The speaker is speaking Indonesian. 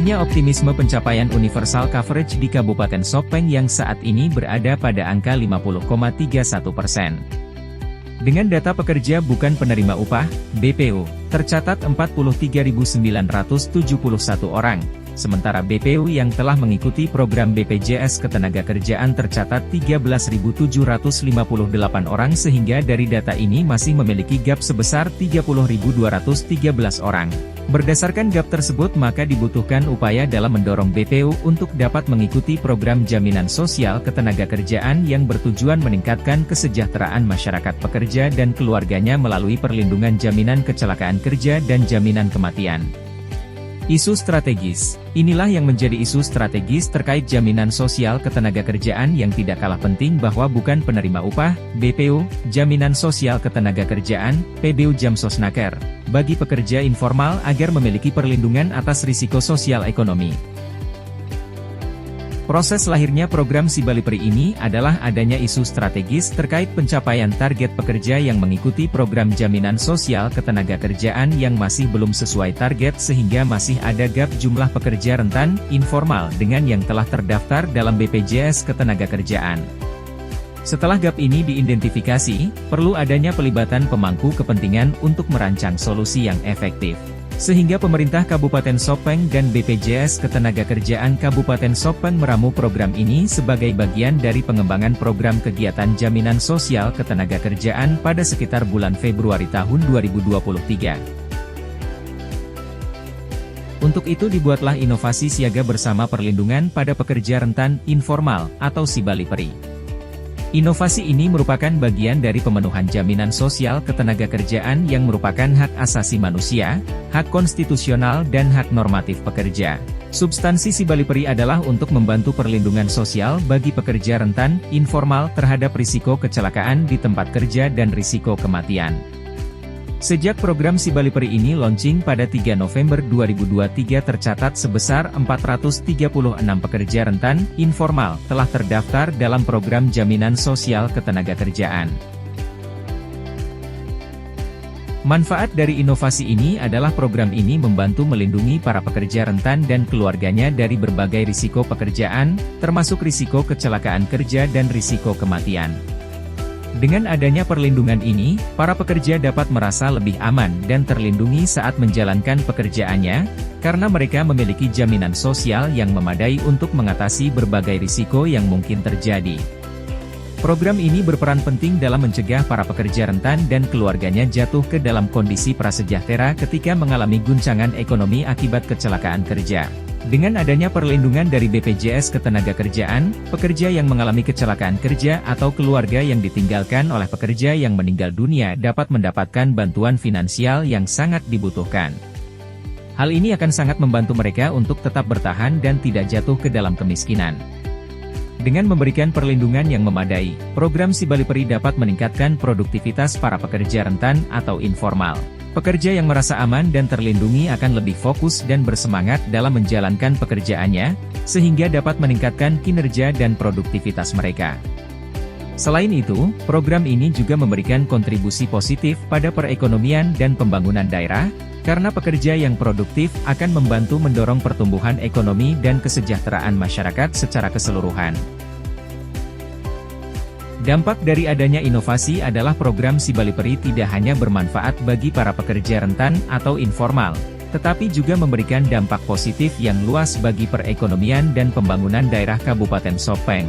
Tingginya optimisme pencapaian universal coverage di Kabupaten Sopeng yang saat ini berada pada angka 50,31%. Dengan data pekerja bukan penerima upah, BPU, tercatat 43.971 orang, sementara BPU yang telah mengikuti program BPJS Ketenagakerjaan tercatat 13.758 orang sehingga dari data ini masih memiliki gap sebesar 30.213 orang. Berdasarkan gap tersebut maka dibutuhkan upaya dalam mendorong BPU untuk dapat mengikuti program jaminan sosial ketenagakerjaan yang bertujuan meningkatkan kesejahteraan masyarakat pekerja dan keluarganya melalui perlindungan jaminan kecelakaan kerja dan jaminan kematian. Isu strategis. Inilah yang menjadi isu strategis terkait jaminan sosial ketenagakerjaan yang tidak kalah penting bahwa bukan penerima upah, BPU, jaminan sosial ketenagakerjaan, PBU Jamsosnaker, bagi pekerja informal agar memiliki perlindungan atas risiko sosial ekonomi. Proses lahirnya program Sibalipri ini adalah adanya isu strategis terkait pencapaian target pekerja yang mengikuti program jaminan sosial ketenagakerjaan yang masih belum sesuai target sehingga masih ada gap jumlah pekerja rentan, informal dengan yang telah terdaftar dalam BPJS Ketenagakerjaan. Setelah gap ini diidentifikasi, perlu adanya pelibatan pemangku kepentingan untuk merancang solusi yang efektif. Sehingga pemerintah Kabupaten Sopeng dan BPJS Ketenagakerjaan Kabupaten Sopeng meramu program ini sebagai bagian dari pengembangan program kegiatan jaminan sosial ketenagakerjaan pada sekitar bulan Februari tahun 2023. Untuk itu dibuatlah inovasi siaga bersama perlindungan pada pekerja rentan, informal, atau Sibalipri. Inovasi ini merupakan bagian dari pemenuhan jaminan sosial ketenagakerjaan yang merupakan hak asasi manusia, hak konstitusional dan hak normatif pekerja. Substansi Sibalipri adalah untuk membantu perlindungan sosial bagi pekerja rentan, informal terhadap risiko kecelakaan di tempat kerja dan risiko kematian. Sejak program Sibalipri ini launching pada 3 November 2023 tercatat sebesar 436 pekerja rentan, informal, telah terdaftar dalam program jaminan sosial ketenagakerjaan. Manfaat dari inovasi ini adalah program ini membantu melindungi para pekerja rentan dan keluarganya dari berbagai risiko pekerjaan, termasuk risiko kecelakaan kerja dan risiko kematian. Dengan adanya perlindungan ini, para pekerja dapat merasa lebih aman dan terlindungi saat menjalankan pekerjaannya, karena mereka memiliki jaminan sosial yang memadai untuk mengatasi berbagai risiko yang mungkin terjadi. Program ini berperan penting dalam mencegah para pekerja rentan dan keluarganya jatuh ke dalam kondisi prasejahtera ketika mengalami guncangan ekonomi akibat kecelakaan kerja. Dengan adanya perlindungan dari BPJS Ketenagakerjaan, pekerja yang mengalami kecelakaan kerja atau keluarga yang ditinggalkan oleh pekerja yang meninggal dunia dapat mendapatkan bantuan finansial yang sangat dibutuhkan. Hal ini akan sangat membantu mereka untuk tetap bertahan dan tidak jatuh ke dalam kemiskinan. Dengan memberikan perlindungan yang memadai, program Sibalipri dapat meningkatkan produktivitas para pekerja rentan atau informal. Pekerja yang merasa aman dan terlindungi akan lebih fokus dan bersemangat dalam menjalankan pekerjaannya, sehingga dapat meningkatkan kinerja dan produktivitas mereka. Selain itu, program ini juga memberikan kontribusi positif pada perekonomian dan pembangunan daerah, karena pekerja yang produktif akan membantu mendorong pertumbuhan ekonomi dan kesejahteraan masyarakat secara keseluruhan. Dampak dari adanya inovasi adalah program Sibalipri tidak hanya bermanfaat bagi para pekerja rentan atau informal, tetapi juga memberikan dampak positif yang luas bagi perekonomian dan pembangunan daerah Kabupaten Sopeng.